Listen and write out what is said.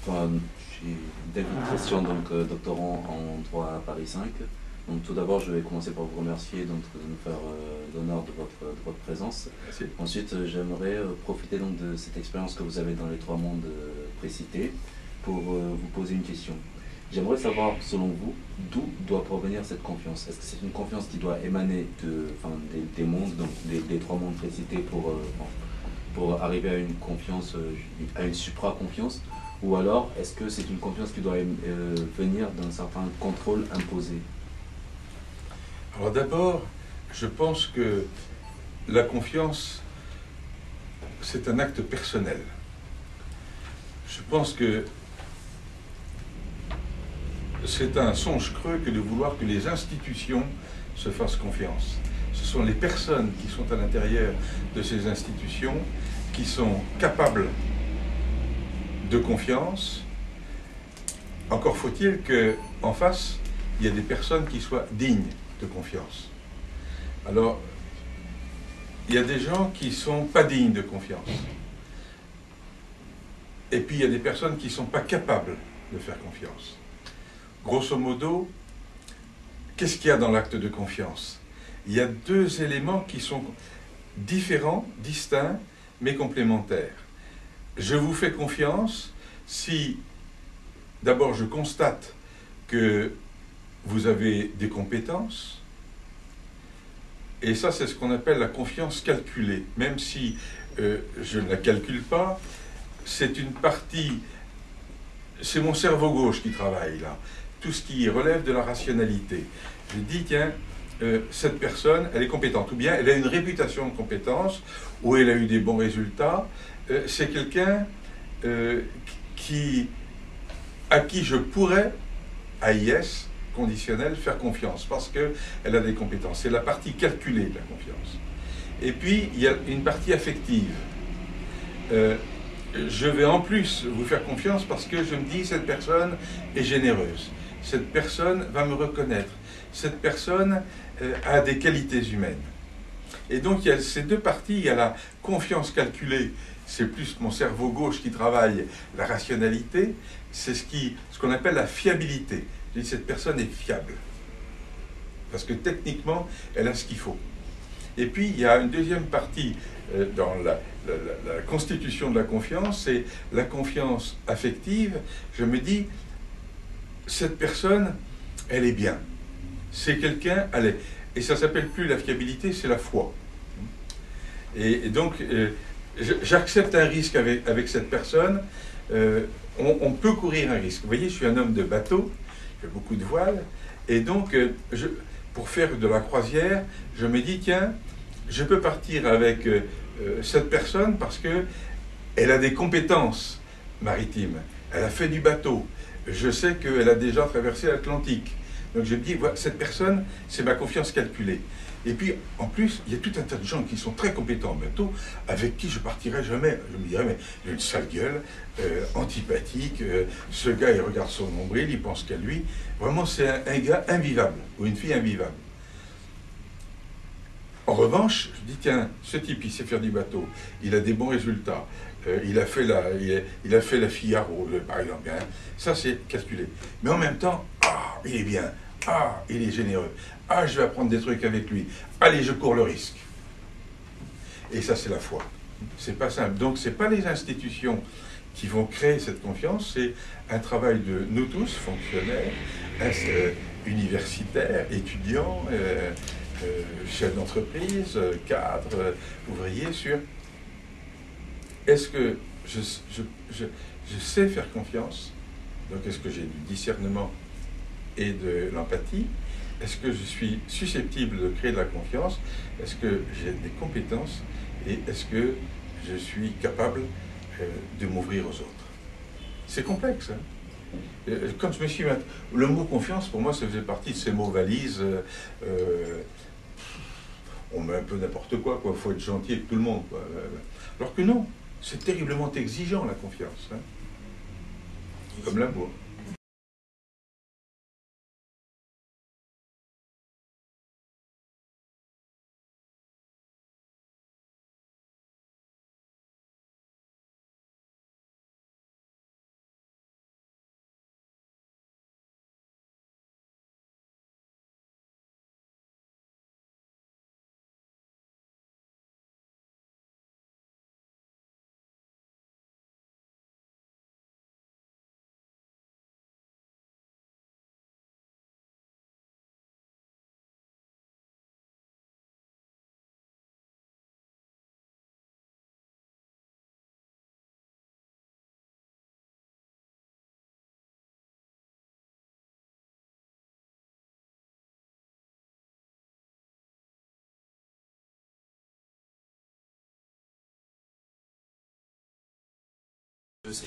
Enfin, je suis David Christian, donc doctorant en droit à Paris 5. Donc tout d'abord, je vais commencer par vous remercier de nous faire l'honneur de votre présence. Merci. Ensuite, j'aimerais profiter donc de cette expérience que vous avez dans les trois mondes précités pour vous poser une question. J'aimerais savoir, selon vous, d'où doit provenir cette confiance. Est-ce que c'est une confiance qui doit émaner des mondes, donc des trois mondes précités pour arriver à une confiance, à une supra-confiance, ou alors est-ce que c'est une confiance qui doit venir d'un certain contrôle imposé? Alors d'abord, je pense que la confiance, c'est un acte personnel. Je pense que c'est un songe creux que de vouloir que les institutions se fassent confiance. Ce sont les personnes qui sont à l'intérieur de ces institutions qui sont capables de confiance. Encore faut-il qu'en face, il y ait des personnes qui soient dignes de confiance. Alors, il y a des gens qui ne sont pas dignes de confiance. Et puis, il y a des personnes qui ne sont pas capables de faire confiance. Grosso modo, qu'est-ce qu'il y a dans l'acte de confiance? Il y a deux éléments qui sont différents, distincts, mais complémentaires. Je vous fais confiance si, d'abord, je constate que vous avez des compétences, et ça, c'est ce qu'on appelle la confiance calculée. Même si je ne la calcule pas, c'est une partie, c'est mon cerveau gauche qui travaille là. Tout ce qui relève de la rationalité. Je dis, tiens, cette personne, elle est compétente, ou bien elle a une réputation de compétence, ou elle a eu des bons résultats. C'est quelqu'un à qui je pourrais, AIS, conditionnel, faire confiance, parce qu'elle a des compétences. C'est la partie calculée de la confiance. Et puis, il y a une partie affective. Je vais en plus vous faire confiance parce que je me dis, cette personne est généreuse. Cette personne va me reconnaître. Cette personne a des qualités humaines. Et donc, il y a ces deux parties. Il y a la confiance calculée, c'est plus mon cerveau gauche qui travaille, la rationalité, c'est ce qu'on appelle la fiabilité. Je dis, cette personne est fiable. Parce que techniquement, elle a ce qu'il faut. Et puis, il y a une deuxième partie dans la constitution de la confiance, c'est la confiance affective. Je me dis, cette personne, elle est bien. C'est quelqu'un, elle est. Et ça ne s'appelle plus la fiabilité, c'est la foi. Et donc, j'accepte un risque avec cette personne. On peut courir un risque. Vous voyez, je suis un homme de bateau, j'ai beaucoup de voiles. Et donc, pour faire de la croisière, je me dis, tiens, je peux partir avec cette personne parce qu'elle a des compétences maritimes. Elle a fait du bateau. Je sais qu'elle a déjà traversé l'Atlantique. Donc je me dis, voilà, cette personne, c'est ma confiance calculée. Et puis, en plus, il y a tout un tas de gens qui sont très compétents en bateau, avec qui je partirai jamais. Je me dirais, mais il a une sale gueule, antipathique, ce gars, il regarde son nombril, il pense qu'à lui. Vraiment, c'est un gars invivable, ou une fille invivable. En revanche, je dis, tiens, ce type, il sait faire du bateau, il a des bons résultats, il a fait la Figaro, par exemple. Hein. Ça, c'est calculé. Mais en même temps, il est bien, il est généreux, je vais apprendre des trucs avec lui, allez, je cours le risque. Et ça, c'est la foi. C'est pas simple. Donc, c'est pas les institutions qui vont créer cette confiance, c'est un travail de nous tous, fonctionnaires, universitaires, étudiants, chefs d'entreprise, cadres, ouvriers, sur est-ce que je sais faire confiance, donc est-ce que j'ai du discernement et de l'empathie, est-ce que je suis susceptible de créer de la confiance, est-ce que j'ai des compétences et est-ce que je suis capable de m'ouvrir aux autres. C'est complexe, hein. Quand je me suis... Le mot confiance, pour moi, ça faisait partie de ces mots valises. On met un peu n'importe quoi, il faut être gentil avec tout le monde, quoi. Alors que non, c'est terriblement exigeant, la confiance. Hein. Comme l'amour. de ces